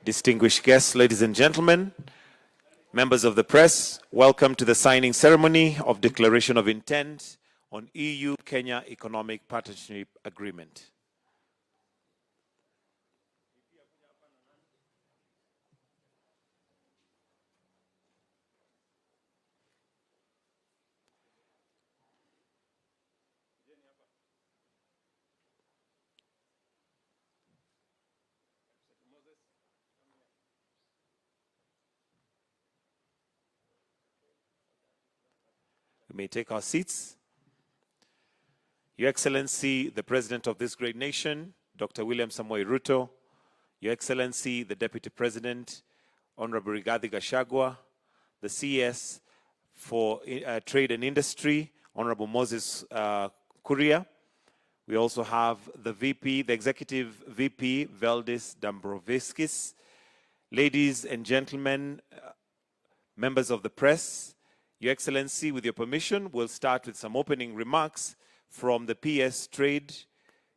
Distinguished guests, ladies and gentlemen, members of the press, welcome to the signing ceremony of Declaration of Intent on EU-Kenya Economic Partnership Agreement. We may take our seats. Your Excellency, the President of this great nation, Dr. William Samoei Ruto, Your Excellency, the Deputy President, Honorable Rigathi Gachagua, the CS for Trade and Industry, Honorable Moses Kuria. We also have the VP, the Executive VP, Valdis Dombrovskis. Ladies and gentlemen, members of the press, Your Excellency, with your permission, we'll start with some opening remarks from the PS Trade,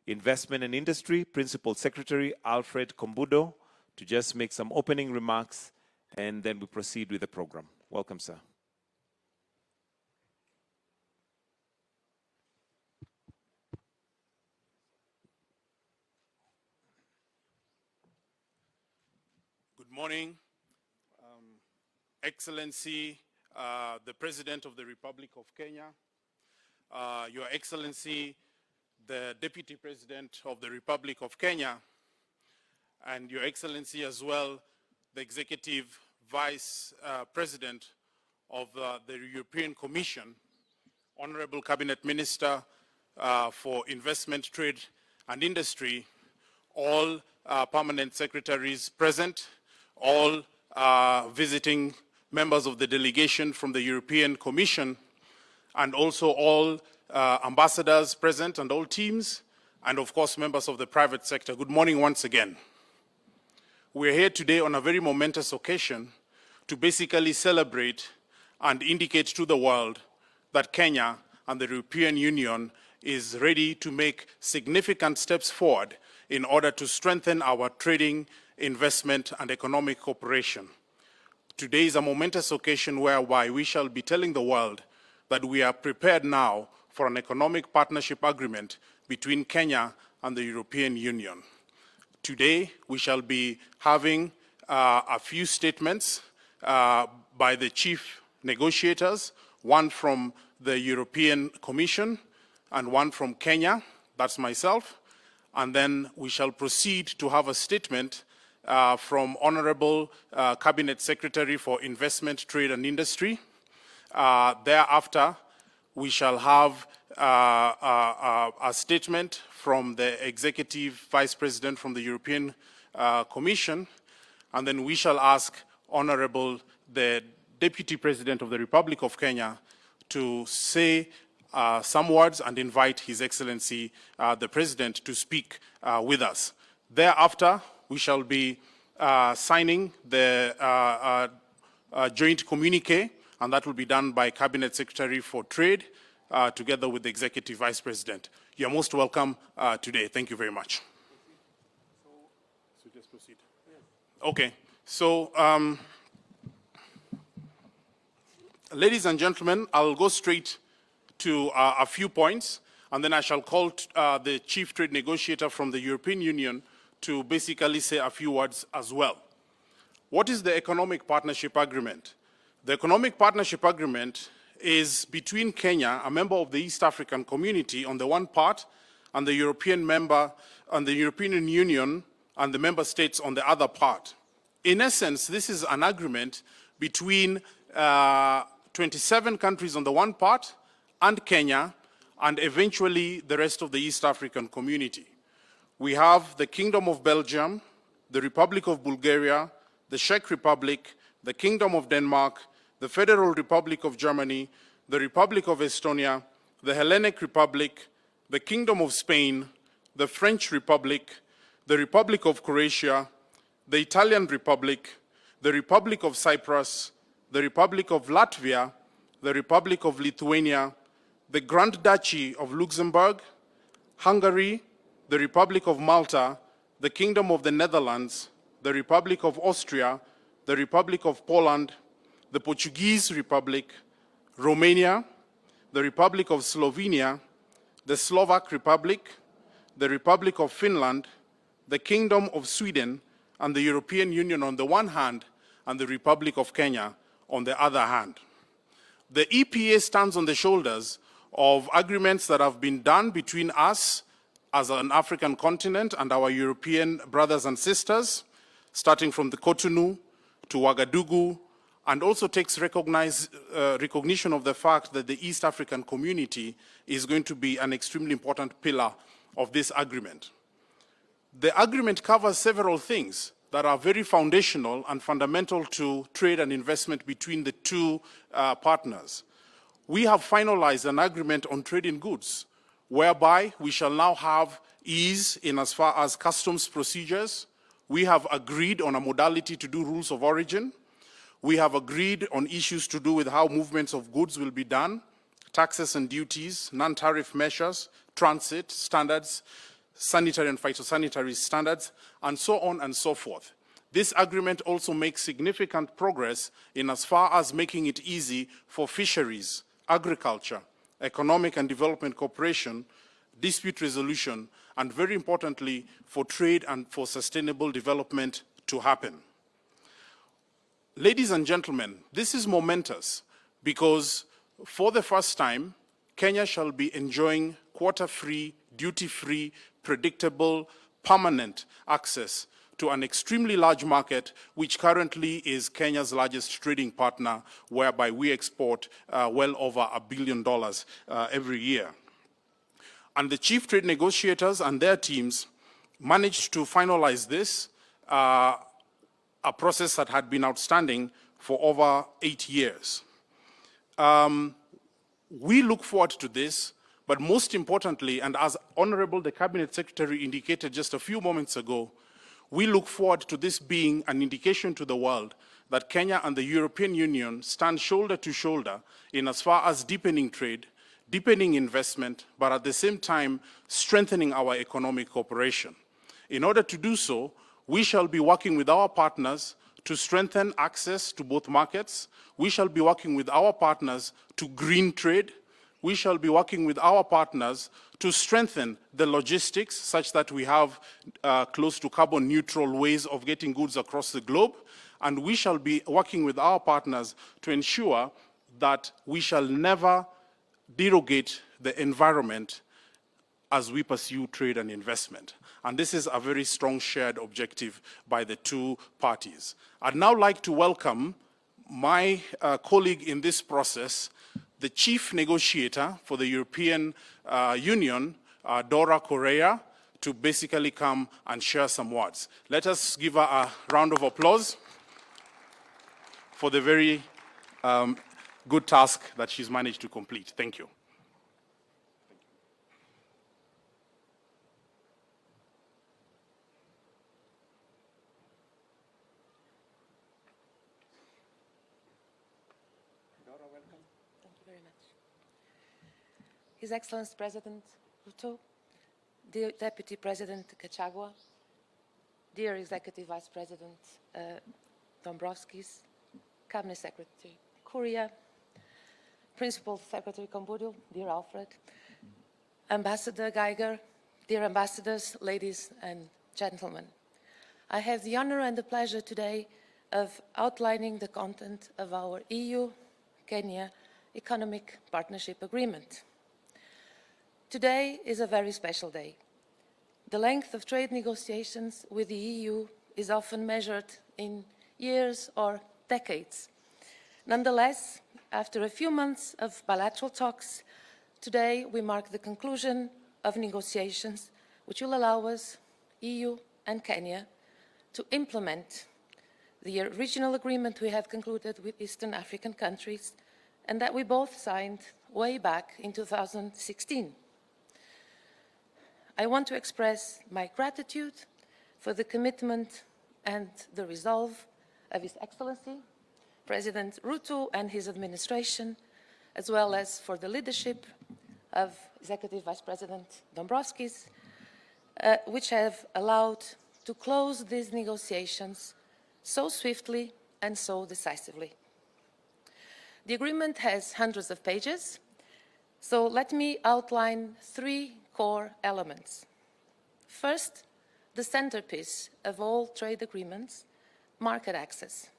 Investment and Industry Principal Secretary Alfred Kombudo to just make some opening remarks, and then we proceed with the program. Welcome, sir. Good morning, Excellency, the President of the Republic of Kenya, Your Excellency, the Deputy President of the Republic of Kenya, and Your Excellency as well, the Executive Vice President of the European Commission, Honorable Cabinet Minister for Investment, Trade and Industry, all permanent secretaries present, all visiting members of the delegation from the European Commission, and also all ambassadors present and all teams, and of course members of the private sector. Good morning once again. We're here today on a very momentous occasion to basically celebrate and indicate to the world that Kenya and the European Union is ready to make significant steps forward in order to strengthen our trading, investment and economic cooperation. Today is a momentous occasion whereby we shall be telling the world that we are prepared now for an economic partnership agreement between Kenya and the European Union. Today, we shall be having a few statements by the chief negotiators, one from the European Commission and one from Kenya, that's myself, and then we shall proceed to have a statement from Honorable Cabinet Secretary for Investment, Trade and Industry. Thereafter, we shall have a statement from the Executive Vice President from the European Commission, and then we shall ask Honorable the Deputy President of the Republic of Kenya to say some words and invite His Excellency the President to speak with us. Thereafter, we shall be signing the joint communique, and that will be done by Cabinet Secretary for Trade, together with the Executive Vice President. You're most welcome today. Thank you very much. So just proceed. Okay. So, ladies and gentlemen, I'll go straight to a few points, and then I shall call the Chief Trade Negotiator from the European Union to basically say a few words as well. What is the Economic Partnership Agreement? The Economic Partnership Agreement is between Kenya, a member of the East African Community on the one part, and the European member and the European Union and the member states on the other part. In essence, this is an agreement between 27 countries on the one part and Kenya, and eventually the rest of the East African Community. We have the Kingdom of Belgium, the Republic of Bulgaria, the Czech Republic, the Kingdom of Denmark, the Federal Republic of Germany, the Republic of Estonia, the Hellenic Republic, the Kingdom of Spain, the French Republic, the Republic of Croatia, the Italian Republic, the Republic of Cyprus, the Republic of Latvia, the Republic of Lithuania, the Grand Duchy of Luxembourg, Hungary, the Republic of Malta, the Kingdom of the Netherlands, the Republic of Austria, the Republic of Poland, the Portuguese Republic, Romania, the Republic of Slovenia, the Slovak Republic, the Republic of Finland, the Kingdom of Sweden, and the European Union on the one hand, and the Republic of Kenya on the other hand. The EPA stands on the shoulders of agreements that have been done between us as an African continent and our European brothers and sisters, starting from the Cotonou to Ouagadougou, and also takes recognition of the fact that the East African community is going to be an extremely important pillar of this agreement. The agreement covers several things that are very foundational and fundamental to trade and investment between the two partners. We have finalized an agreement on trade in goods, whereby we shall now have ease in as far as customs procedures. We have agreed on a modality to do rules of origin. We have agreed on issues to do with how movements of goods will be done, taxes and duties, non-tariff measures, transit standards, sanitary and phytosanitary standards, and so on and so forth. This agreement also makes significant progress in as far as making it easy for fisheries, agriculture, economic and development cooperation, dispute resolution, and very importantly, for trade and for sustainable development to happen. Ladies and gentlemen, this is momentous because for the first time, Kenya shall be enjoying quota-free, duty-free, predictable, permanent access to an extremely large market, which currently is Kenya's largest trading partner, whereby we export well over $1 billion every year. And the chief trade negotiators and their teams managed to finalize this, a process that had been outstanding for over 8 years. We look forward to this, but most importantly, and as Honorable the Cabinet Secretary indicated just a few moments ago, we look forward to this being an indication to the world that Kenya and the European Union stand shoulder to shoulder in as far as deepening trade, deepening investment, but at the same time, strengthening our economic cooperation. In order to do so, we shall be working with our partners to strengthen access to both markets. We shall be working with our partners to green trade. We shall be working with our partners to strengthen the logistics such that we have close to carbon neutral ways of getting goods across the globe. And we shall be working with our partners to ensure that we shall never derogate the environment as we pursue trade and investment. And this is a very strong shared objective by the two parties. I'd now like to welcome my colleague in this process, the chief negotiator for the European Union, Dora Correa, to basically come and share some words. Let us give her a round of applause for the very good task that she's managed to complete. Thank you. His Excellency President Ruto, dear Deputy President Gachagua, dear Executive Vice President Dombrovskis, Cabinet Secretary Correa, Principal Secretary Kombudu, dear Alfred, Ambassador Geiger, dear ambassadors, ladies and gentlemen. I have the honor and the pleasure today of outlining the content of our EU-Kenya Economic Partnership Agreement. Today is a very special day. The length of trade negotiations with the EU is often measured in years or decades. Nonetheless, after a few months of bilateral talks, today we mark the conclusion of negotiations which will allow us, EU and Kenya, to implement the regional agreement we have concluded with Eastern African countries and that we both signed way back in 2016. I want to express my gratitude for the commitment and the resolve of His Excellency, President Ruto and his administration, as well as for the leadership of Executive Vice President Dombrovskis, which have allowed to close these negotiations so swiftly and so decisively. The agreement has hundreds of pages, so let me outline 3 core elements. First, the centerpiece of all trade agreements, market access.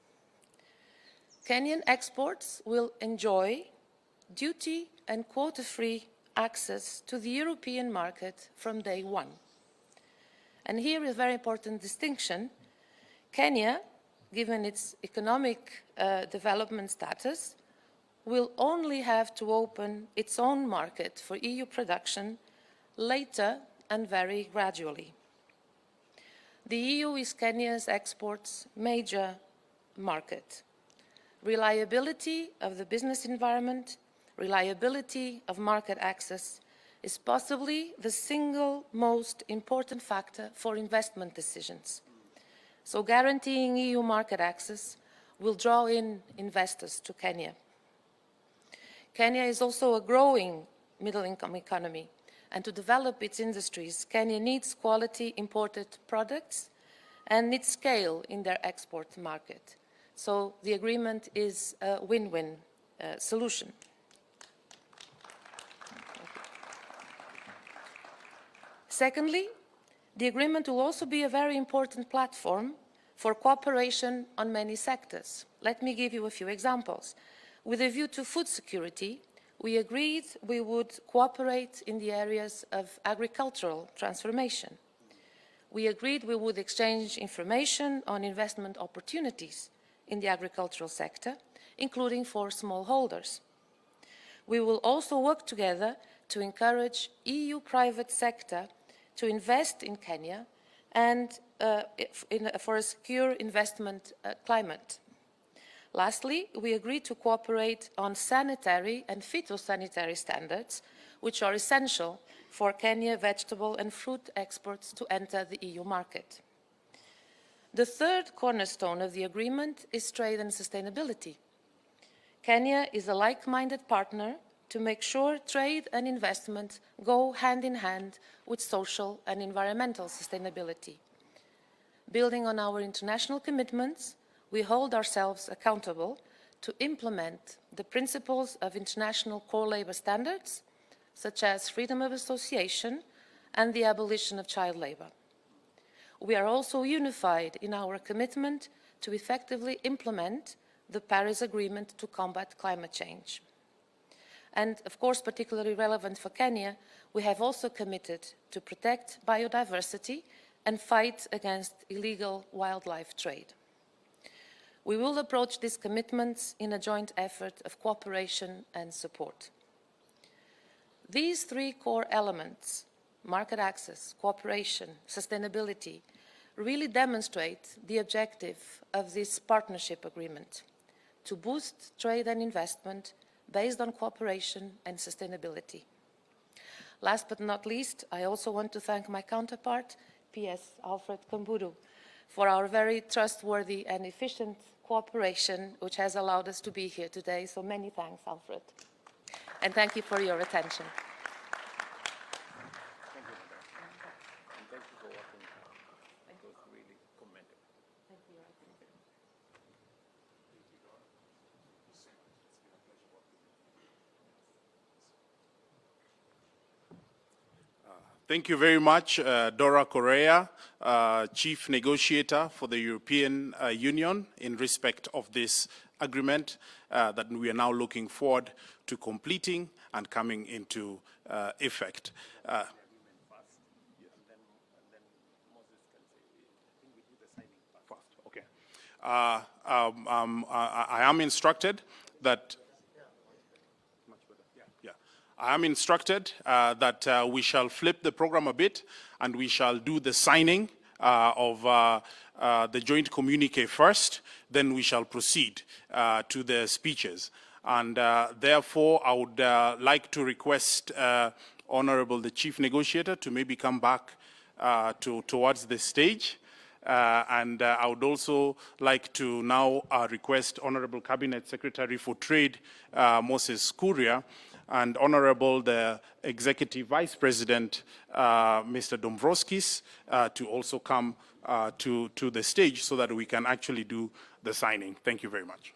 Kenyan exports will enjoy duty and quota-free access to the European market from day one. And here is a very important distinction. Kenya, given its economic development status, will only have to open its own market for EU production later and very gradually. The EU is Kenya's exports' major market. Reliability of the business environment, reliability of market access is possibly the single most important factor for investment decisions. So guaranteeing EU market access will draw in investors to Kenya. Kenya is also a growing middle-income economy, and to develop its industries, Kenya needs quality imported products and needs scale in their export market. So the agreement is a win-win solution. Secondly, the agreement will also be a very important platform for cooperation on many sectors. Let me give you a few examples. With a view to food security, we agreed we would cooperate in the areas of agricultural transformation. We agreed we would exchange information on investment opportunities in the agricultural sector, including for smallholders. We will also work together to encourage EU private sector to invest in Kenya and for a secure investment climate. Lastly, we agreed to cooperate on sanitary and phytosanitary standards, which are essential for Kenya vegetable and fruit exports to enter the EU market. The third cornerstone of the agreement is trade and sustainability. Kenya is a like-minded partner to make sure trade and investment go hand in hand with social and environmental sustainability. Building on our international commitments, we hold ourselves accountable to implement the principles of international core labor standards, such as freedom of association and the abolition of child labor. We are also unified in our commitment to effectively implement the Paris Agreement to combat climate change. And, of course, particularly relevant for Kenya, we have also committed to protect biodiversity and fight against illegal wildlife trade. We will approach these commitments in a joint effort of cooperation and support. These 3 core elements, market access, cooperation, sustainability, really demonstrate the objective of this partnership agreement: to boost trade and investment based on cooperation and sustainability. Last but not least, I also want to thank my counterpart, PS Alfred Kamburu, for our very trustworthy and efficient cooperation, which has allowed us to be here today. So many thanks, Alfred. And thank you for your attention. Thank you, Madam. And thank you for working. It was really commendable. Thank you. Thank you very much, Dora Correa, Chief Negotiator for the European Union, in respect of this agreement that we are now looking forward to completing and coming into effect. I am instructed that we shall flip the program a bit and we shall do the signing of the joint communique first, then we shall proceed to the speeches. And therefore, I would like to request Honorable the Chief Negotiator to maybe come back towards the stage. And I would also like to now request Honorable Cabinet Secretary for Trade, Moses Kuria, and Honorable the Executive Vice President, Mr. Dombrovskis, to also come to the stage so that we can actually do the signing. Thank you very much.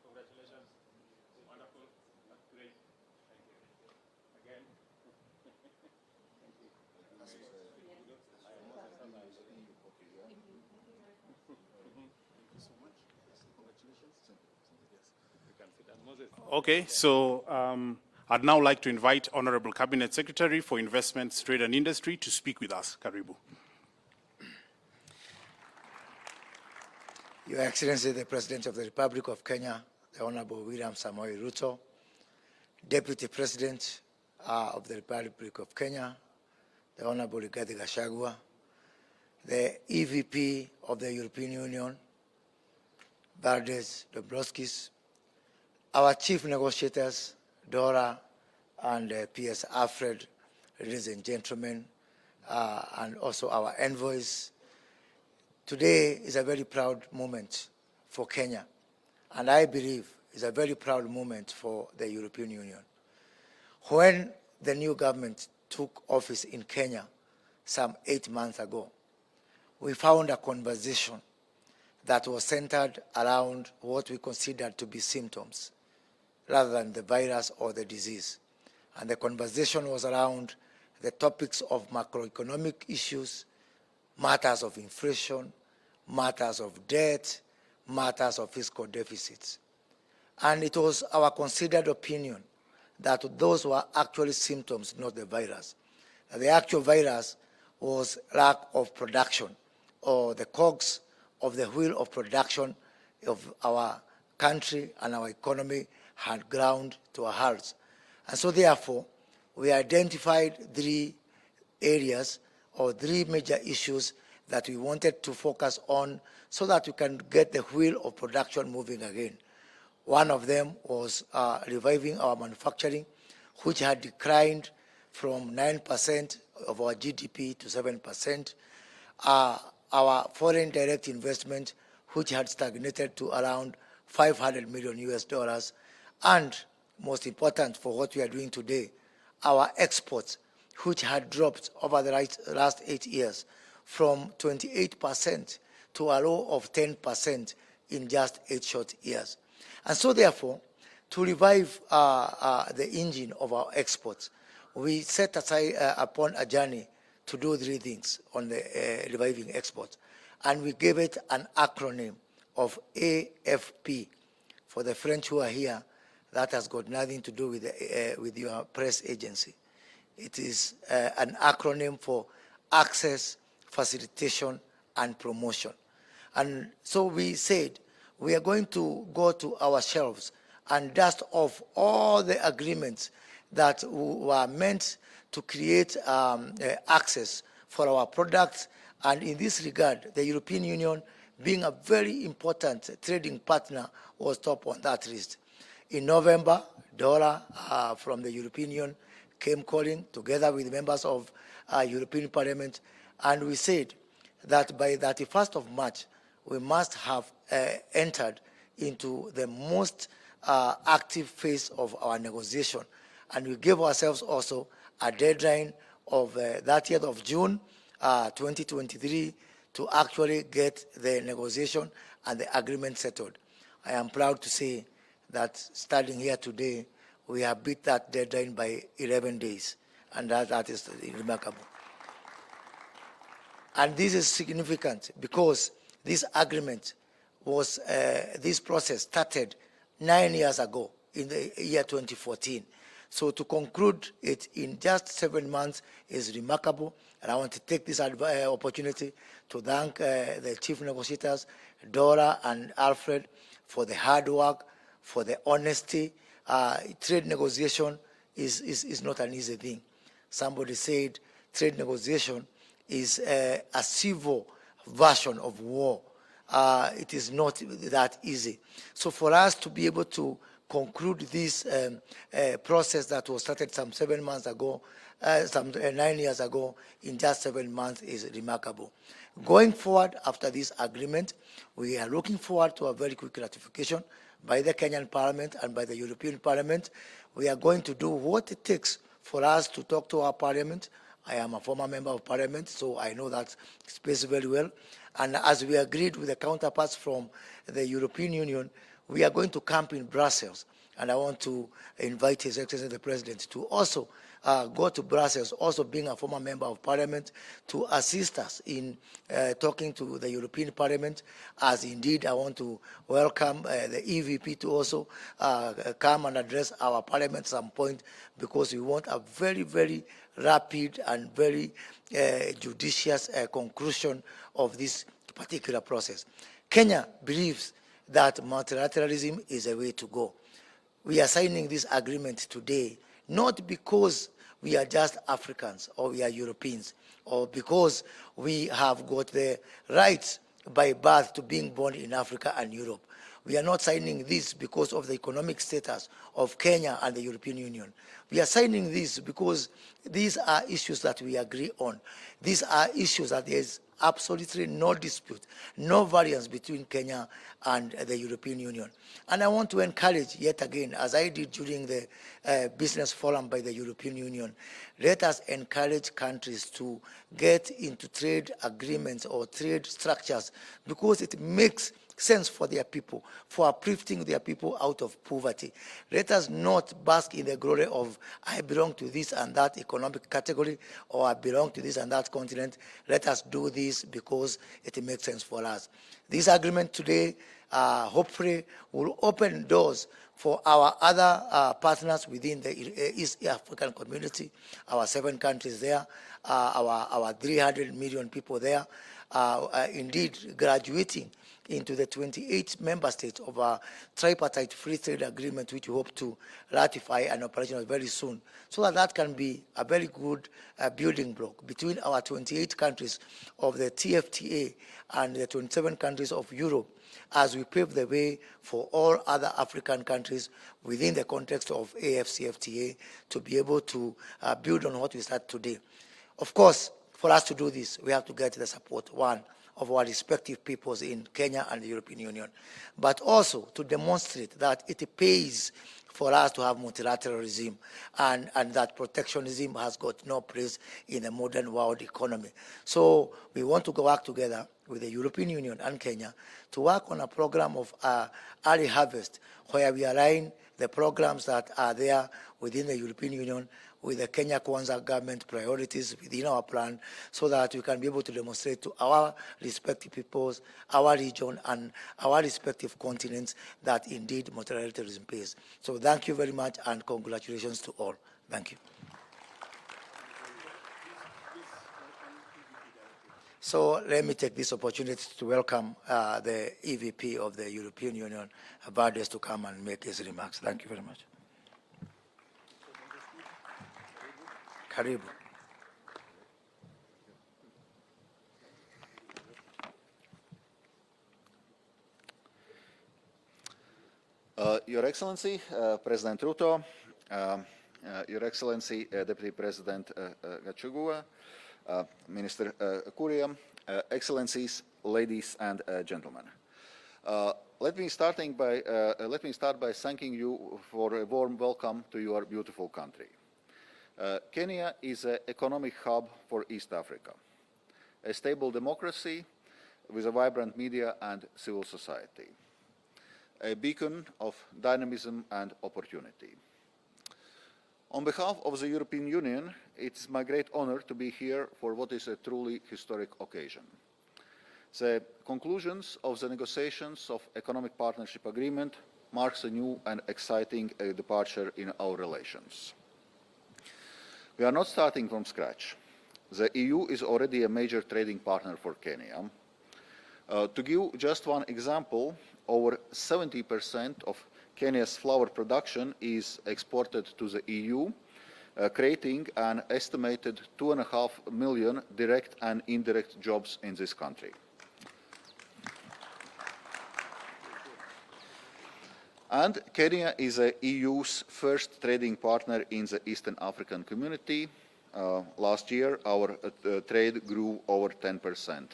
Congratulations. Wonderful. That's great. Thank you. Again. Okay, so I'd now like to invite Honorable Cabinet Secretary for Investments, Trade and Industry to speak with us. Karibu. Your Excellency, the President of the Republic of Kenya, the Honorable William Samoei Ruto, Deputy President of the Republic of Kenya, the Honorable Rigathi Gachagua, the EVP of the European Union, Valdis Dombrovskis, our chief negotiators, Dora and PS Alfred, ladies and gentlemen, and also our envoys. Today is a very proud moment for Kenya, and I believe it's a very proud moment for the European Union. When the new government took office in Kenya some 8 months ago, we found a conversation that was centered around what we considered to be symptoms rather than the virus or the disease. And the conversation was around the topics of macroeconomic issues, matters of inflation, matters of debt, matters of fiscal deficits. And it was our considered opinion that those were actually symptoms, not the virus. The actual virus was lack of production, or the cogs of the wheel of production of our country and our economy had ground to a halt. And so therefore, we identified 3 areas or 3 major issues that we wanted to focus on so that we can get the wheel of production moving again. One of them was reviving our manufacturing, which had declined from 9% of our GDP to 7%. Our foreign direct investment, which had stagnated to around $500 million, and most important for what we are doing today, our exports, which had dropped over the last 8 years from 28% to a low of 10% in just 8 short years. And so therefore, to revive the engine of our exports, we set aside upon a journey to do 3 things on the reviving exports. And we gave it an acronym of AFP. For the French who are here, that has got nothing to do with your press agency. It is an acronym for access, facilitation, and promotion. And so we said, we are going to go to our shelves and dust off all the agreements that were meant to create access for our products. And in this regard, the European Union, being a very important trading partner, was top on that list. In November, Dora from the European Union came calling together with members of European Parliament, and we said that by 31st of March, we must have entered into the most active phase of our negotiation. And we gave ourselves also a deadline of 30th of June 2023 to actually get the negotiation and the agreement settled. I am proud to say that starting here today, we have beat that deadline by 11 days, and that is remarkable. And this is significant because this agreement was, this process started 9 years ago in the year 2014. So to conclude it in just 7 months is remarkable. And I want to take this opportunity to thank the chief negotiators, Dora and Alfred, for the hard work, for the honesty. Trade negotiation is not an easy thing. Somebody said trade negotiation is a civil version of war. It is not that easy. So for us to be able to conclude this process that was started some 7 months ago, 9 years ago, in just 7 months is remarkable. Going forward after this agreement, we are looking forward to a very quick ratification by the Kenyan Parliament and by the European Parliament. We are going to do what it takes for us to talk to our Parliament. I am a former member of Parliament, so I know that space very well. And as we agreed with the counterparts from the European Union, we are going to camp in Brussels. And I want to invite His Excellency the President to also go to Brussels, also being a former member of Parliament, to assist us in talking to the European Parliament, as indeed I want to welcome the EVP to also come and address our Parliament at some point, because we want a very, very rapid and very judicious conclusion of this particular process. Kenya believes that multilateralism is a way to go. We are signing this agreement today not because we are just Africans or we are Europeans, or because we have got the rights by birth to being born in Africa and Europe. We are not signing this because of the economic status of Kenya and the European Union. We are signing this because these are issues that we agree on. These are issues that there is absolutely no dispute, no variance between Kenya and the European Union. And I want to encourage, yet again, as I did during the business forum by the European Union, let us encourage countries to get into trade agreements or trade structures, because it makes sense for their people, for uplifting their people out of poverty. Let us not bask in the glory of, I belong to this and that economic category, or I belong to this and that continent. Let us do this because it makes sense for us. This agreement today, hopefully, will open doors for our other partners within the East African community, our 7 countries there, our 300 million people there, indeed graduating into the 28 member states of our tripartite free trade agreement, which we hope to ratify and operational very soon, so that that can be a very good building block between our 28 countries of the TFTA and the 27 countries of Europe, as we pave the way for all other African countries within the context of AFCFTA to be able to build on what we start today. Of course, for us to do this, we have to get the support, one, of our respective peoples in Kenya and the European Union, but also to demonstrate that it pays for us to have multilateralism, and that protectionism has got no place in the modern world economy. So we want to work together with the European Union and Kenya to work on a program of early harvest, where we align the programs that are there within the European Union with the Kenya Kwanza government priorities within our plan, so that we can be able to demonstrate to our respective peoples, our region, and our respective continents that indeed multilateralism pays. So thank you very much, and congratulations to all. Thank you. So let me take this opportunity to welcome the EVP of the European Union, Vardes, to come and make his remarks. Thank you very much. Karibu. Your Excellency, President Ruto, Your Excellency, Deputy President Gachagua, Minister Kuria, Excellencies, ladies and gentlemen. Let me start by thanking you for a warm welcome to your beautiful country. Kenya is an economic hub for East Africa, a stable democracy with a vibrant media and civil society, a beacon of dynamism and opportunity. On behalf of the European Union, it is my great honor to be here for what is a truly historic occasion. The conclusions of the negotiations of Economic Partnership Agreement marks a new and exciting departure in our relations. We are not starting from scratch. The EU is already a major trading partner for Kenya. To give just one example, over 70% of Kenya's flour production is exported to the EU, creating an estimated 2.5 million direct and indirect jobs in this country. And Kenya is the EU's first trading partner in the Eastern African community. Last year, our trade grew over 10%.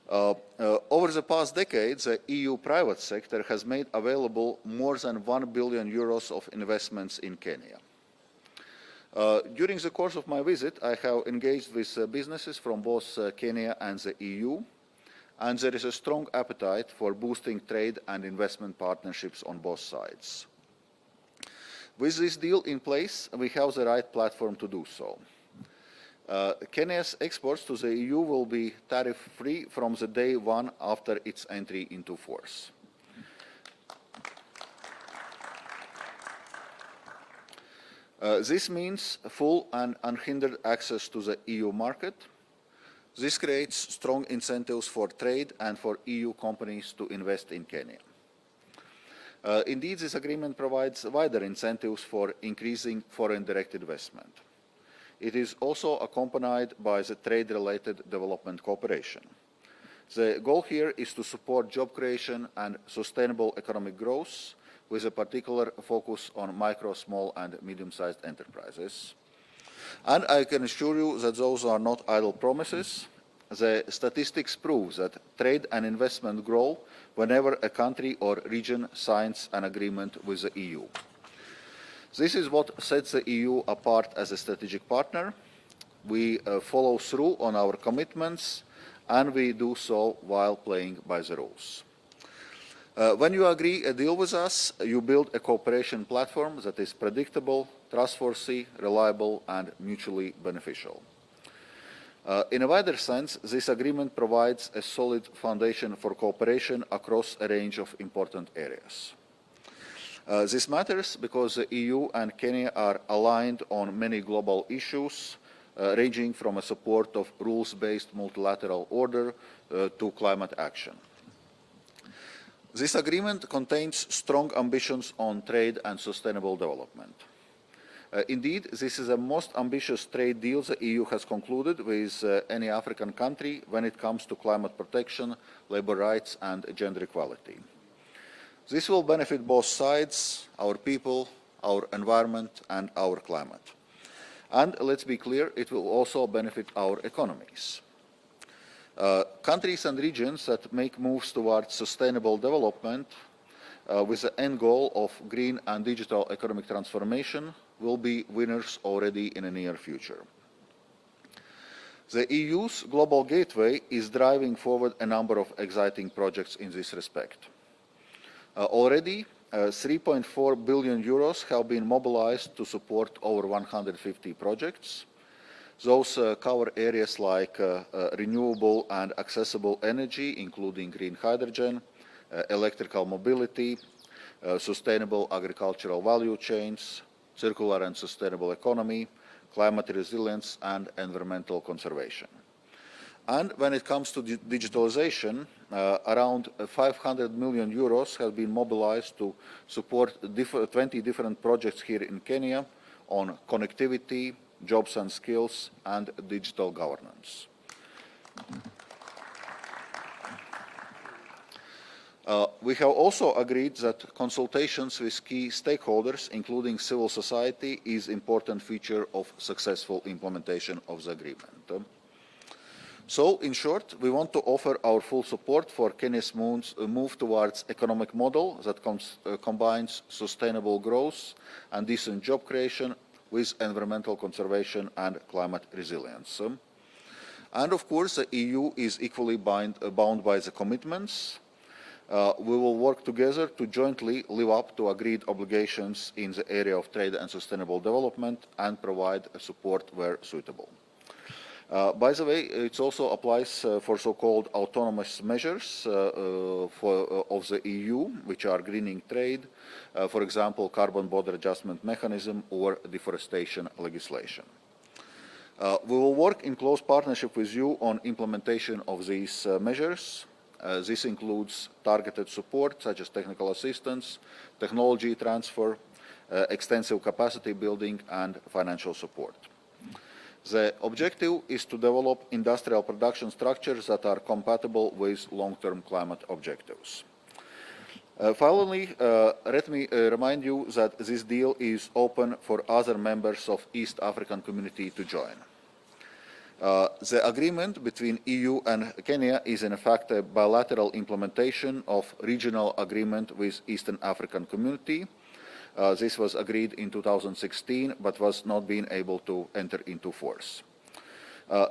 Over the past decade, the EU private sector has made available more than 1 billion euros of investments in Kenya. During the course of my visit, I have engaged with businesses from both Kenya and the EU, and there is a strong appetite for boosting trade and investment partnerships on both sides. With this deal in place, we have the right platform to do so. Kenya's exports to the EU will be tariff-free from the day one after its entry into force. This means full and unhindered access to the EU market. This creates strong incentives for trade and for EU companies to invest in Kenya. Indeed, this agreement provides wider incentives for increasing foreign direct investment. It is also accompanied by the trade-related development cooperation. The goal here is to support job creation and sustainable economic growth, with a particular focus on micro, small and medium-sized enterprises. And I can assure you that those are not idle promises. The statistics prove that trade and investment grow whenever a country or region signs an agreement with the EU. This is what sets the EU apart as a strategic partner. We follow through on our commitments, and we do so while playing by the rules. When you agree a deal with us, you build a cooperation platform that is predictable, trustworthy, reliable, and mutually beneficial. In a wider sense, this agreement provides a solid foundation for cooperation across a range of important areas. This matters because the EU and Kenya are aligned on many global issues, ranging from a support of rules-based multilateral order to climate action. This agreement contains strong ambitions on trade and sustainable development. Indeed, this is the most ambitious trade deal the EU has concluded with any African country when it comes to climate protection, labor rights and gender equality. This will benefit both sides, our people, our environment and our climate. And let's be clear, it will also benefit our economies. Countries and regions that make moves towards sustainable development with the end goal of green and digital economic transformation will be winners already in the near future. The EU's Global Gateway is driving forward a number of exciting projects in this respect. Already, 3.4 billion euros have been mobilized to support over 150 projects. Those cover areas like renewable and accessible energy, including green hydrogen, electrical mobility, sustainable agricultural value chains, circular and sustainable economy, climate resilience, and environmental conservation. And when it comes to digitalization, around 500 million euros have been mobilized to support 20 different projects here in Kenya on connectivity, jobs and skills, and digital governance. We have also agreed that consultations with key stakeholders, including civil society, is an important feature of successful implementation of the agreement. So, in short, we want to offer our full support for Kenya's move towards an economic model that combines sustainable growth and decent job creation with environmental conservation and climate resilience. And of course, the EU is equally bound by the commitments. We will work together to jointly live up to agreed obligations in the area of trade and sustainable development and provide support where suitable. By the way, it also applies for so-called autonomous measures of the EU, which are greening trade, for example, carbon border adjustment mechanism or deforestation legislation. We will work in close partnership with you on implementation of these measures. This includes targeted support, such as technical assistance, technology transfer, extensive capacity building, and financial support. The objective is to develop industrial production structures that are compatible with long-term climate objectives. Finally, let me remind you that this deal is open for other members of East African Community to join. The agreement between EU and Kenya is in fact a bilateral implementation of regional agreement with Eastern African Community. This was agreed in 2016, but was not being able to enter into force.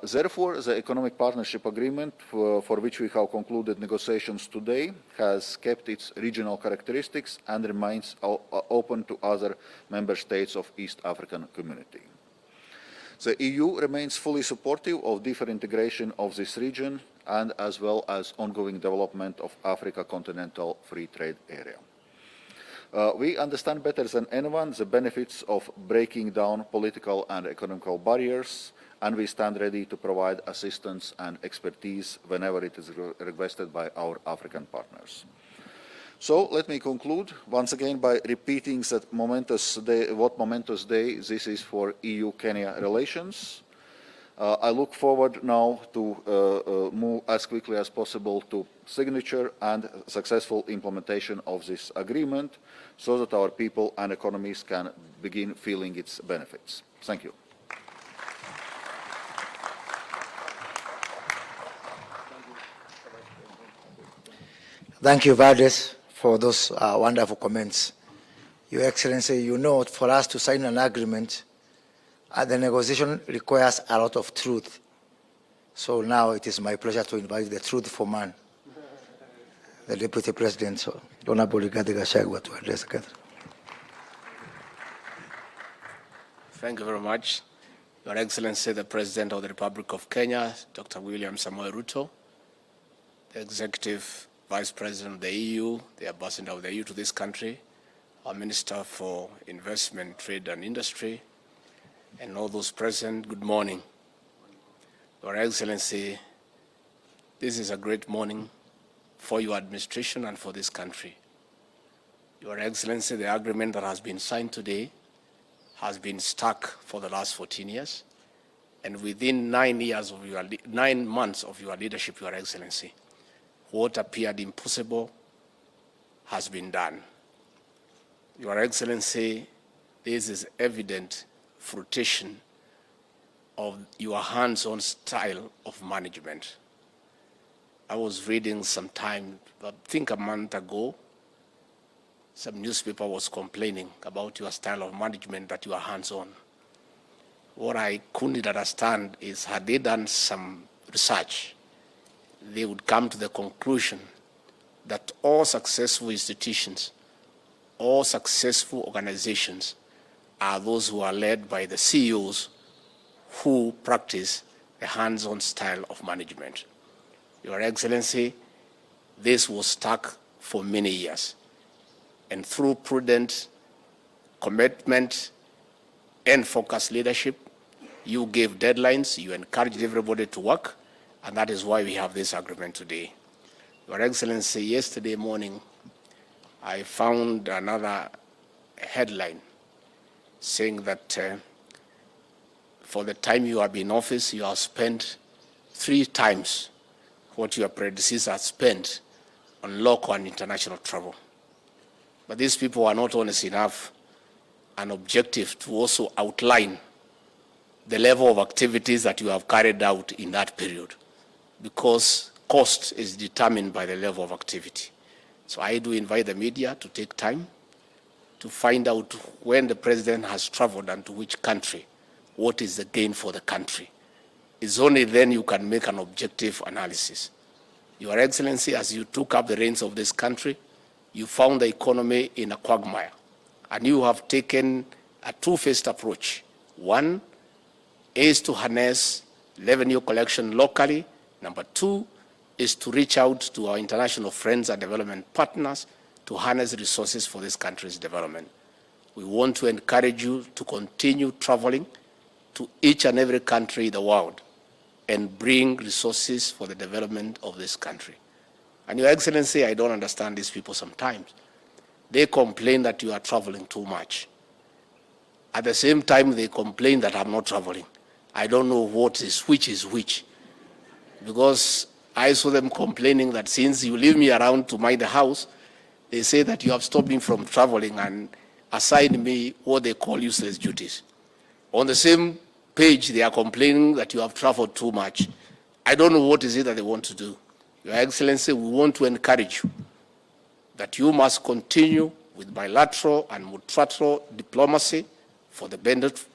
Therefore, the Economic Partnership Agreement, for which we have concluded negotiations today, has kept its regional characteristics and remains open to other member states of East African Community. The EU remains fully supportive of deeper integration of this region and as well as ongoing development of Africa Continental Free Trade Area. We understand better than anyone the benefits of breaking down political and economical barriers, and we stand ready to provide assistance and expertise whenever it is requested by our African partners. So let me conclude once again by repeating that what momentous day this is for EU-Kenya relations. I look forward now to move as quickly as possible to signature and successful implementation of this agreement so that our people and economies can begin feeling its benefits. Thank you. Thank you, Valdez, for those wonderful comments. Your Excellency, you know, for us to sign an agreement, the negotiation requires a lot of truth. So now it is my pleasure to invite the truthful man, the Deputy President, so Honorable Rigathi Gachagua, to address the gathering. Thank you very much. Your Excellency, the President of the Republic of Kenya, Dr. William Samoei Ruto, the Executive Vice President of the EU, the Ambassador of the EU to this country, our Minister for Investment, Trade and Industry, and all those present, good morning. Your Excellency, this is a great morning for your administration and for this country. Your Excellency, the agreement that has been signed today has been stuck for the last 14 years, and within 9 months of your leadership, Your Excellency, what appeared impossible has been done. Your Excellency, this is evident fruition of your hands-on style of management. I was reading sometime, I think a month ago, some newspaper was complaining about your style of management, that you are hands-on. What I couldn't understand is, had they done some research, they would come to the conclusion that all successful institutions, all successful organizations are those who are led by the CEOs who practice a hands-on style of management. Your Excellency, this was stuck for many years. And through prudent commitment and focused leadership, you gave deadlines, you encouraged everybody to work, and that is why we have this agreement today. Your Excellency, yesterday morning, I found another headline saying that for the time you have been in office, you have spent 3 times what your predecessor spent on local and international travel. But these people are not honest enough and objective to also outline the level of activities that you have carried out in that period, because cost is determined by the level of activity. So I do invite the media to take time to find out when the president has traveled and to which country, what is the gain for the country. It's only then you can make an objective analysis. Your Excellency, as you took up the reins of this country, you found the economy in a quagmire, and you have taken a two-phased approach. One is to harness revenue collection locally. Number two is to reach out to our international friends and development partners to harness resources for this country's development. We want to encourage you to continue traveling to each and every country in the world and bring resources for the development of this country. And Your Excellency, I don't understand these people sometimes. They complain that you are traveling too much. At the same time, they complain that I'm not traveling. I don't know which is which. Because I saw them complaining that since you leave me around to mind the house, they say that you have stopped me from traveling and assigned me what they call useless duties. On the same page, they are complaining that you have traveled too much. I don't know what is it that they want to do. Your Excellency, we want to encourage you that you must continue with bilateral and multilateral diplomacy for the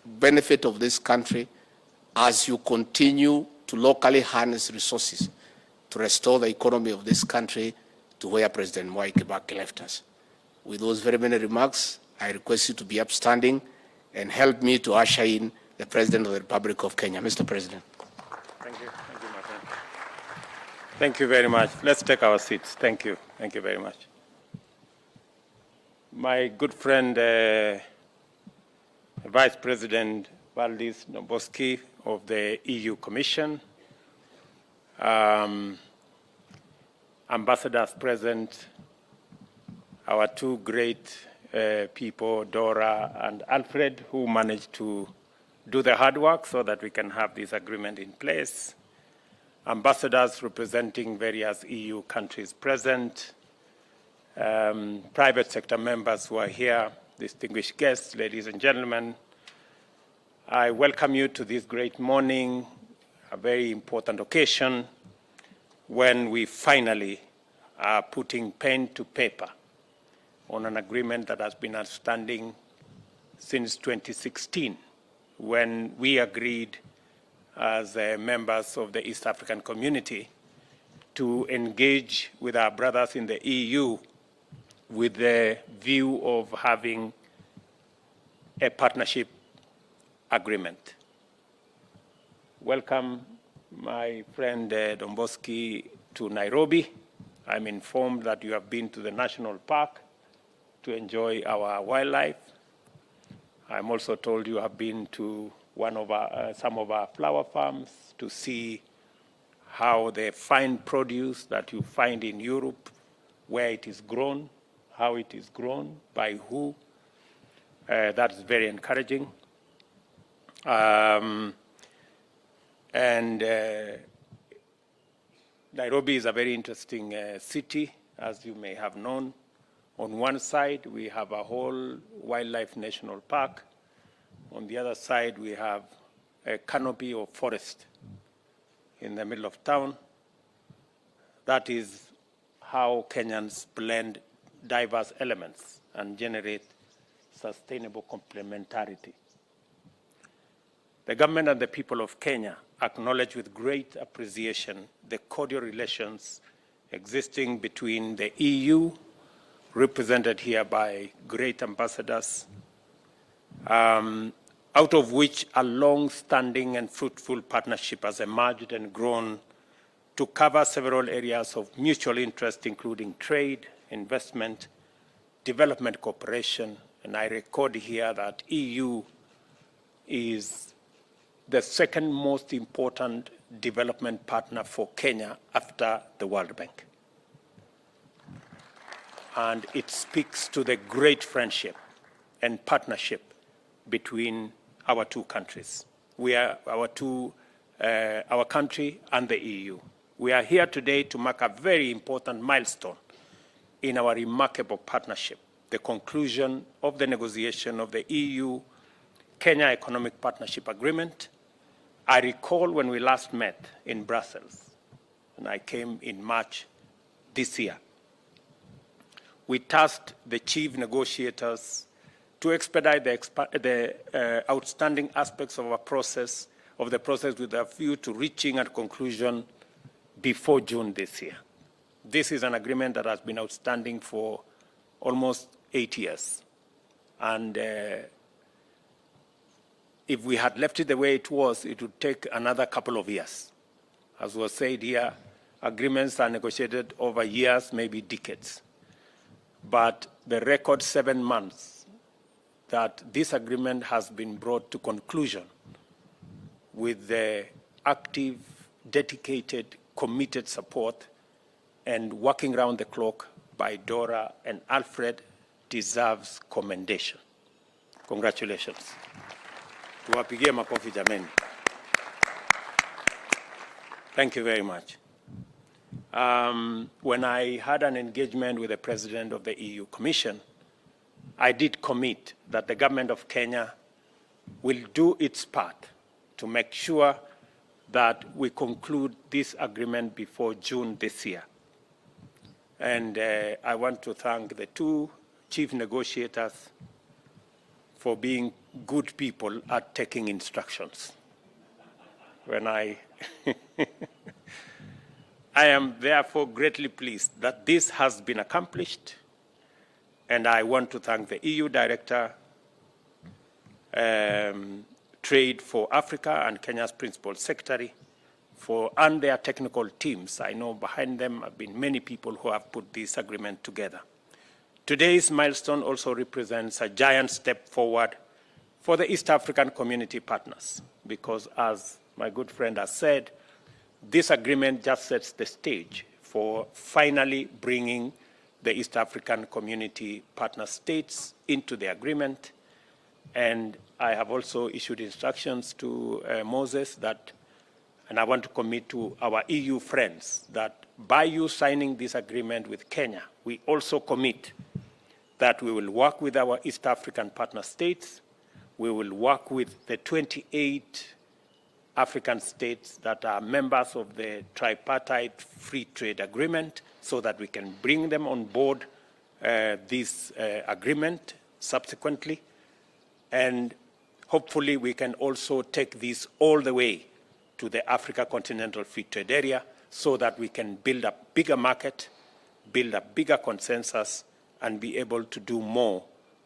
benefit of this country as you continue to locally harness resources to restore the economy of this country to where President Mwai Kibaki left us. With those very many remarks, I request you to be upstanding and help me to usher in the President of the Republic of Kenya. Mr. President. Thank you, my friend. Thank you very much. Let's take our seats. Thank you very much. My good friend, Vice President Valdis Dombrovskis of the EU Commission, ambassadors present, our two great people, Dora and Alfred, who managed to do the hard work so that we can have this agreement in place, ambassadors representing various EU countries present, private sector members who are here, distinguished guests, ladies and gentlemen. I welcome you to this great morning, a very important occasion when we finally are putting pen to paper on an agreement that has been outstanding since 2016, when we agreed as members of the East African community to engage with our brothers in the EU with the view of having a partnership agreement. Welcome, my friend Dombrovskis, to Nairobi. I'm informed that you have been to the national park to enjoy our wildlife. I'm also told you have been to some of our flower farms to see how the fine produce that you find in Europe, where it is grown, how it is grown, by who. That's very encouraging. Nairobi is a very interesting city, as you may have known. On one side, we have a whole wildlife national park. On the other side, we have a canopy of forest in the middle of town. That is how Kenyans blend diverse elements and generate sustainable complementarity. The government and the people of Kenya acknowledge with great appreciation the cordial relations existing between the EU, represented here by great ambassadors, out of which a long-standing and fruitful partnership has emerged and grown to cover several areas of mutual interest, including trade, investment, development cooperation. And I record here that EU is the second most important development partner for Kenya after the World Bank. And it speaks to the great friendship and partnership between our two countries. We are our country and the EU. We are here today to mark a very important milestone in our remarkable partnership, the conclusion of the negotiation of the EU-Kenya Economic Partnership Agreement. I recall when we last met in Brussels, and I came in March this year. We tasked the chief negotiators to expedite the outstanding aspects of the process with a view to reaching a conclusion before June this year. This is an agreement that has been outstanding for almost 8 years. And if we had left it the way it was, it would take another couple of years. As was said here, agreements are negotiated over years, maybe decades. But the record 7 months that this agreement has been brought to conclusion with the active, dedicated, committed support and working round the clock by Dora and Alfred deserves commendation. Congratulations. Tuwapigie makofi jameni. Thank you very much. When I had an engagement with the President of the EU Commission, I did commit that the government of Kenya will do its part to make sure that we conclude this agreement before June this year. And I want to thank the two chief negotiators for being good people at taking instructions. When I am therefore greatly pleased that this has been accomplished, and I want to thank the EU Director, Trade for Africa and Kenya's Principal Secretary and their technical teams. I know behind them have been many people who have put this agreement together. Today's milestone also represents a giant step forward for the East African community partners, because as my good friend has said, this agreement just sets the stage for finally bringing the East African community partner states into the agreement. And I have also issued instructions to Moses that, and I want to commit to our EU friends, that by you signing this agreement with Kenya, we also commit that we will work with our East African partner states, we will work with the 28 African states that are members of the tripartite free trade agreement so that we can bring them on board this agreement subsequently. And hopefully we can also take this all the way to the Africa Continental Free Trade Area so that we can build a bigger market, build a bigger consensus, and be able to do more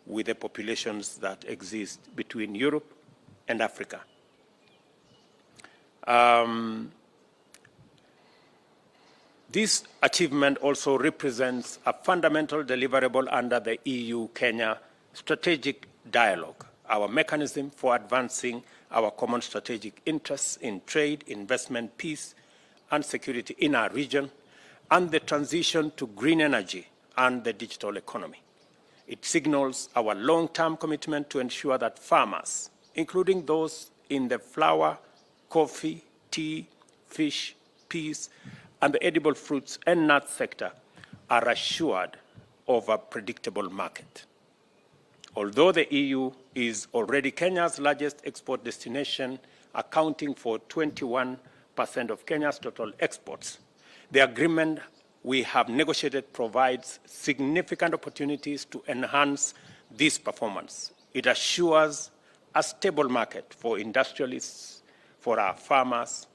with the populations that exist between Europe and Africa. This achievement also represents a fundamental deliverable under the EU-Kenya strategic dialogue, our mechanism for advancing our common strategic interests in trade, investment, peace, and security in our region, and the transition to green energy and the digital economy. It signals our long-term commitment to ensure that farmers, including those in the flour, coffee, tea, fish, peas, and the edible fruits and nuts sector, are assured of a predictable market. Although the EU is already Kenya's largest export destination, accounting for 21% of Kenya's total exports, the agreement we have negotiated provides significant opportunities to enhance this performance. It assures a stable market for industrialists, for our farmers,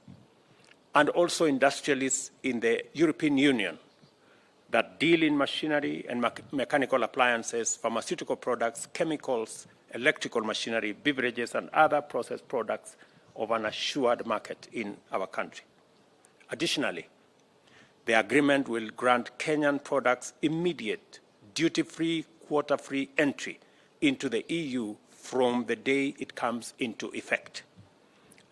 and also industrialists in the European Union that deal in machinery and mechanical appliances, pharmaceutical products, chemicals, electrical machinery, beverages, and other processed products of an assured market in our country. Additionally, the agreement will grant Kenyan products immediate duty-free, quota-free entry into the EU from the day it comes into effect.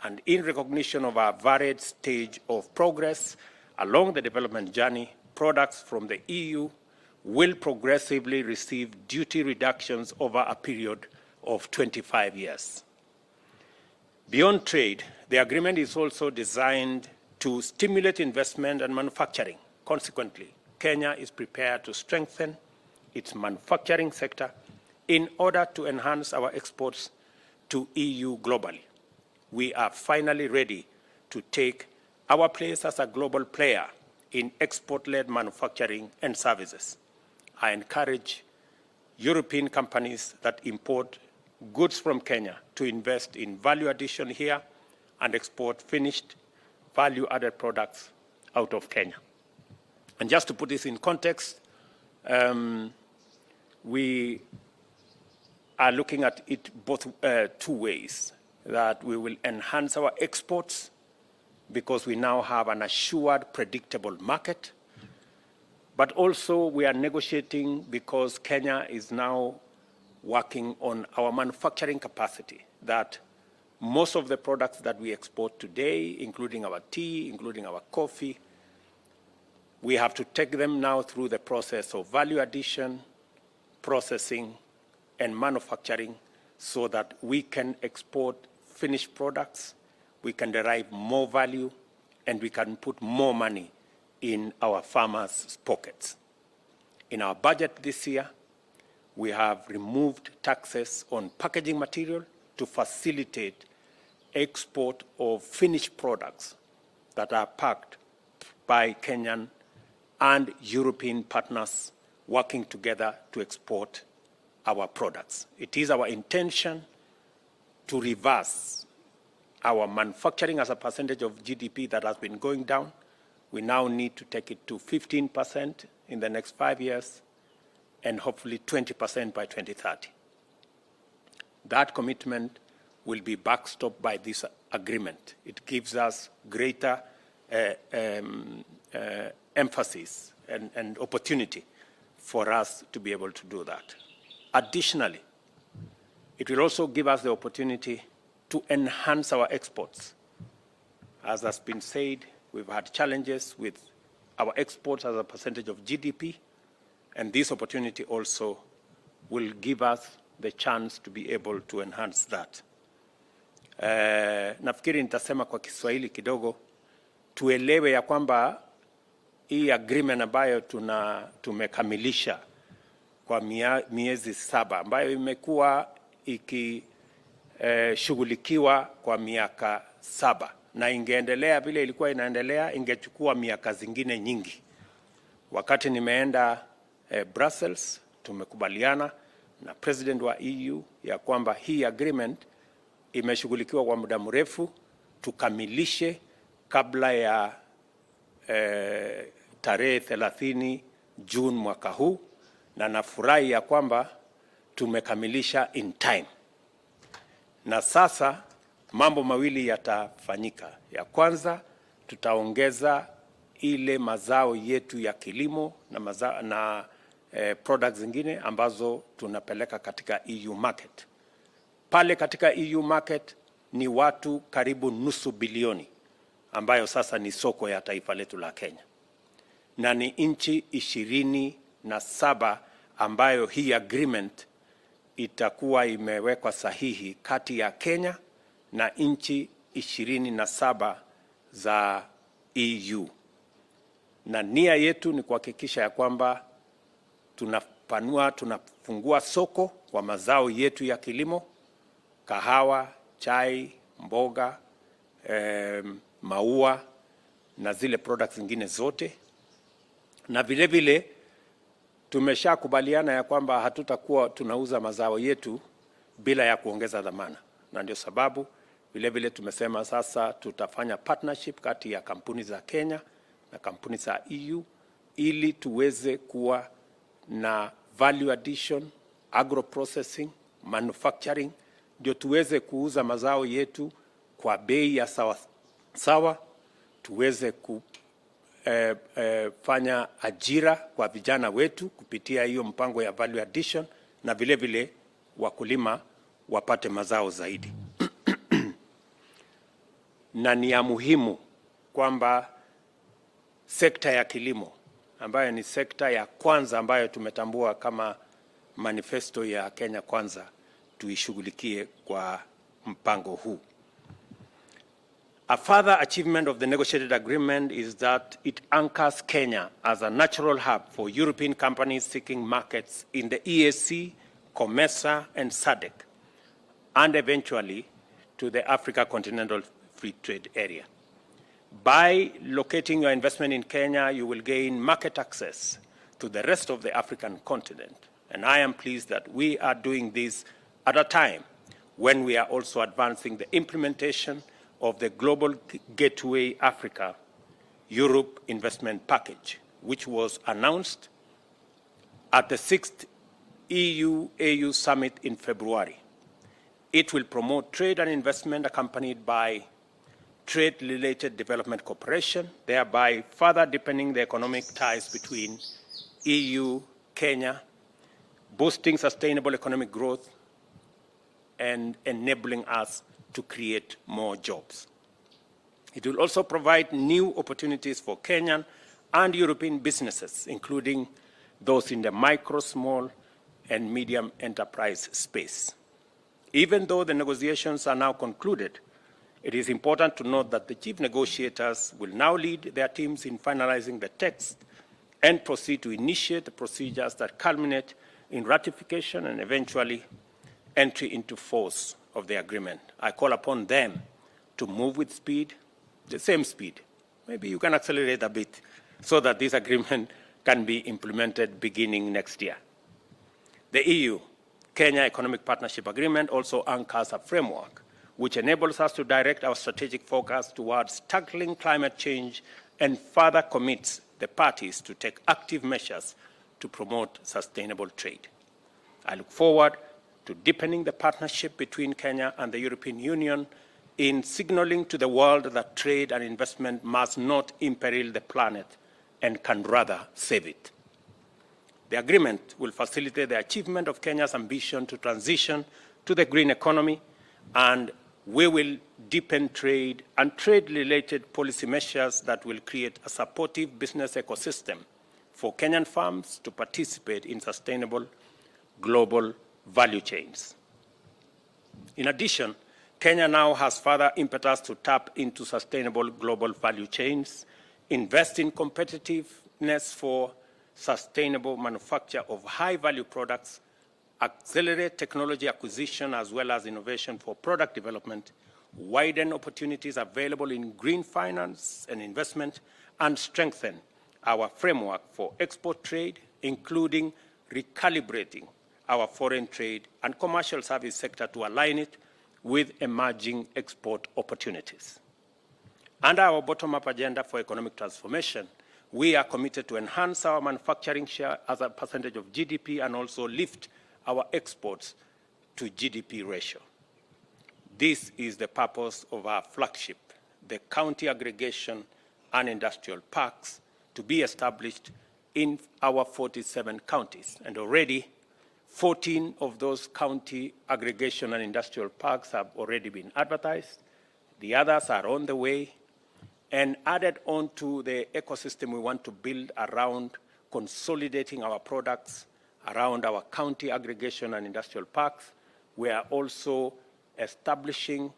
And in recognition of our varied stage of progress along the development journey, products from the EU will progressively receive duty reductions over a period of 25 years. Beyond trade, the agreement is also designed to stimulate investment and manufacturing. Consequently, Kenya is prepared to strengthen its manufacturing sector in order to enhance our exports to EU globally. We are finally ready to take our place as a global player in export-led manufacturing and services. I encourage European companies that import goods from Kenya to invest in value addition here and export finished value-added products out of Kenya. And just to put this in context, we are looking at it both two ways, that we will enhance our exports because we now have an assured, predictable market, but also we are negotiating because Kenya is now working on our manufacturing capacity, that most of the products that we export today, including our tea, including our coffee, we have to take them now through the process of value addition, processing, and manufacturing so that we can export finished products, we can derive more value, and we can put more money in our farmers' pockets. In our budget this year, we have removed taxes on packaging material to facilitate export of finished products that are packed by Kenyan and European partners working together to export our products. It is our intention to reverse our manufacturing as a percentage of GDP that has been going down. We now need to take it to 15% in the next 5 years and hopefully 20% by 2030. That commitment will be backstopped by this agreement. It gives us greater emphasis and opportunity for us to be able to do that. Additionally, it will also give us the opportunity to enhance our exports. As has been said, we've had challenges with our exports as a percentage of GDP, and this opportunity also will give us the chance to be able to enhance that. Nafikiri nitasema kwa Kiswahili kidogo, tuelewe ya kwamba hii agreement ambayo tumekamilisha kwa miezi 7 ambayo imekuwa ikishughulikiwa kwa miaka 7 na ingeendelea vile ilikuwa inaendelea ingechukua miaka zingine nyingi. Wakati nimeenda Brussels, tumekubaliana na president wa EU ya kwamba hii agreement imeshughulikiwa kwa muda mrefu, tukamilishe kabla ya tarehe 30 June mwaka huu, na nafurahi ya kwamba tumekamilisha in time. Na sasa mambo mawili yatafanyika. Ya kwanza, tutaongeza ile mazao yetu ya kilimo na products zingine ambazo tunapeleka katika EU market. Pale katika EU market ni watu karibu nusu bilioni ambayo sasa ni soko ya taifa letu la Kenya. Na ni nchi 27 ambayo hii agreement itakuwa imewekwa sahihi kati ya Kenya na nchi 27 za EU. Na nia yetu ni kuhakikisha ya kwamba tunafungua soko kwa mazao yetu ya kilimo, kahawa, chai, mboga, maua na zile products zingine zote. Na vile vile tumeshakubaliana ya kwamba hatutakuwa tunauza mazao yetu bila ya kuongeza dhamana. Na ndio sababu vile vile tumesema sasa tutafanya partnership kati ya kampuni za Kenya na kampuni za EU ili tuweze kuwa na value addition, agro processing, manufacturing, ndio tuweze kuuza mazao yetu kwa bei ya sawa, tuweze kufanya ajira kwa vijana wetu kupitia hiyo mpango ya value addition, na vile vile wakulima wapate mazao zaidi. Na ni ya muhimu kwamba sekta ya kilimo ambayo ni sekta ya kwanza ambayo tumetambua kama manifesto ya Kenya Kwanza tuishughulikie kwa mpango huu. A further achievement of the negotiated agreement is that it anchors Kenya as a natural hub for European companies seeking markets in the EAC, COMESA, and SADC, and eventually to the Africa Continental Free Trade Area. By locating your investment in Kenya, you will gain market access to the rest of the African continent. And I am pleased that we are doing this at a time when we are also advancing the implementation of the Global Gateway Africa Europe Investment Package, which was announced at the 6th EU-AU Summit in February. It will promote trade and investment accompanied by trade-related development cooperation, thereby further deepening the economic ties between EU, Kenya, boosting sustainable economic growth, and enabling us to create more jobs. It will also provide new opportunities for Kenyan and European businesses, including those in the micro, small, and medium enterprise space. Even though the negotiations are now concluded, it is important to note that the chief negotiators will now lead their teams in finalizing the text and proceed to initiate the procedures that culminate in ratification and eventually entry into force of the agreement. I call upon them to move with speed, the same speed. Maybe you can accelerate a bit so that this agreement can be implemented beginning next year. The EU-Kenya Economic Partnership Agreement also anchors a framework which enables us to direct our strategic focus towards tackling climate change and further commits the parties to take active measures to promote sustainable trade. I look forward to deepening the partnership between Kenya and the European Union in signaling to the world that trade and investment must not imperil the planet and can rather save it. The agreement will facilitate the achievement of Kenya's ambition to transition to the green economy, and we will deepen trade and trade-related policy measures that will create a supportive business ecosystem for Kenyan firms to participate in sustainable global value chains. In addition, Kenya now has further impetus to tap into sustainable global value chains, invest in competitiveness for sustainable manufacture of high-value products, accelerate technology acquisition as well as innovation for product development, widen opportunities available in green finance and investment, and strengthen our framework for export trade, including recalibrating our foreign trade and commercial service sector to align it with emerging export opportunities. Under our bottom-up agenda for economic transformation, we are committed to enhance our manufacturing share as a percentage of GDP and also lift our exports to GDP ratio. This is the purpose of our flagship, the county aggregation and industrial parks, to be established in our 47 counties. And already 14 of those county aggregation and industrial parks have already been advertised. The others are on the way, and added on to the ecosystem we want to build around consolidating our products around our county aggregation and industrial parks. We are also establishing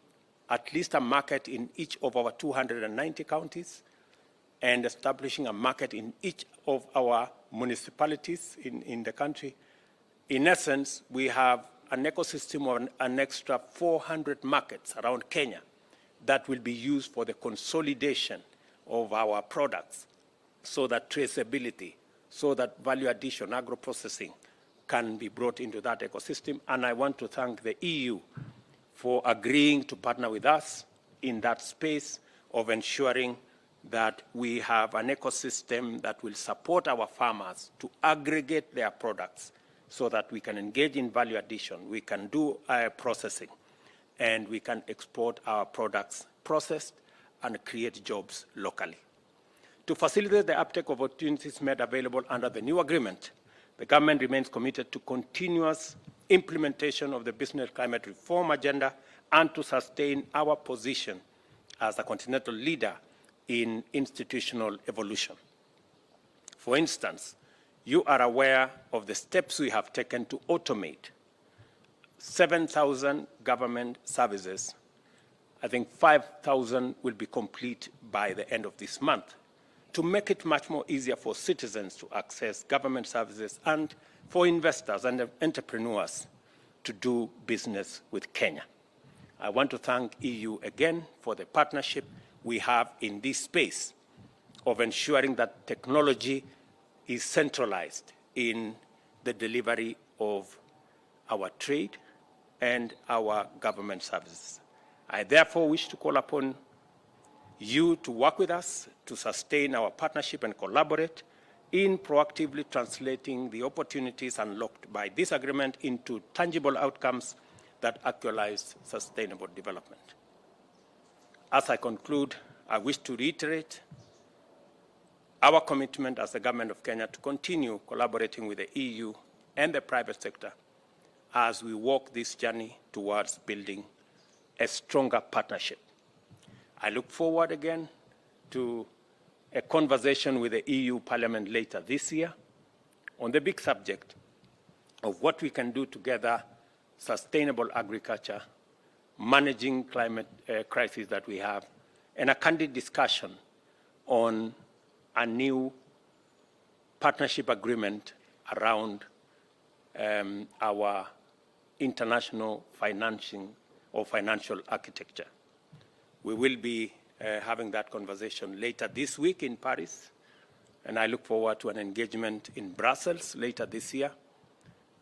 at least a market in each of our 290 counties and establishing a market in each of our municipalities in the country. In essence, we have an ecosystem of an extra 400 markets around Kenya that will be used for the consolidation of our products so that traceability, so that value addition, agro-processing can be brought into that ecosystem. And I want to thank the EU for agreeing to partner with us in that space of ensuring that we have an ecosystem that will support our farmers to aggregate their products so that we can engage in value addition, we can do processing, and we can export our products processed and create jobs locally. To facilitate the uptake of opportunities made available under the new agreement, the government remains committed to continuous implementation of the business climate reform agenda and to sustain our position as a continental leader in institutional evolution. For instance, you are aware of the steps we have taken to automate 7,000 government services I think 5,000 will be complete by the end of this month, to make it much more easier for citizens to access government services and for investors and entrepreneurs to do business with Kenya. I want to thank EU again for the partnership we have in this space of ensuring that technology is centralized in the delivery of our trade and our government services. I therefore wish to call upon you to work with us to sustain our partnership and collaborate in proactively translating the opportunities unlocked by this agreement into tangible outcomes that actualize sustainable development. As I conclude, I wish to reiterate our commitment as the Government of Kenya to continue collaborating with the EU and the private sector as we walk this journey towards building a stronger partnership. I look forward again to a conversation with the EU Parliament later this year on the big subject of what we can do together, sustainable agriculture, managing climate crisis that we have, and a candid discussion on a new partnership agreement around our international financing or financial architecture. We will be having that conversation later this week in Paris, and I look forward to an engagement in Brussels later this year.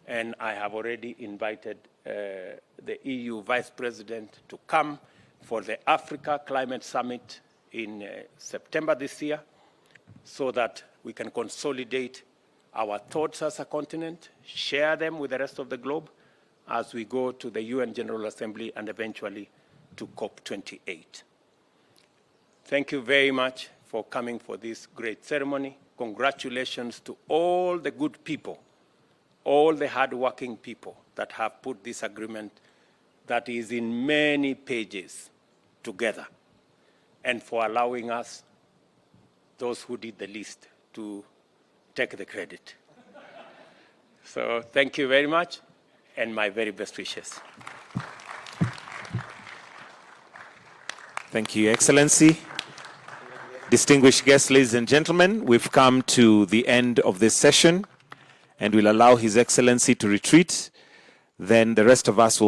And I have already invited the EU Vice President to come for the Africa Climate Summit in September this year, so that we can consolidate our thoughts as a continent, share them with the rest of the globe as we go to the UN General Assembly and eventually to COP28. Thank you very much for coming for this great ceremony. Congratulations to all the good people, all the hardworking people that have put this agreement that is in many pages together, and for allowing us, those who did the least, to take the credit. So thank you very much, and my very best wishes. Thank you, Excellency. Distinguished guests, ladies and gentlemen, we've come to the end of this session, and we'll allow His Excellency to retreat. Then the rest of us will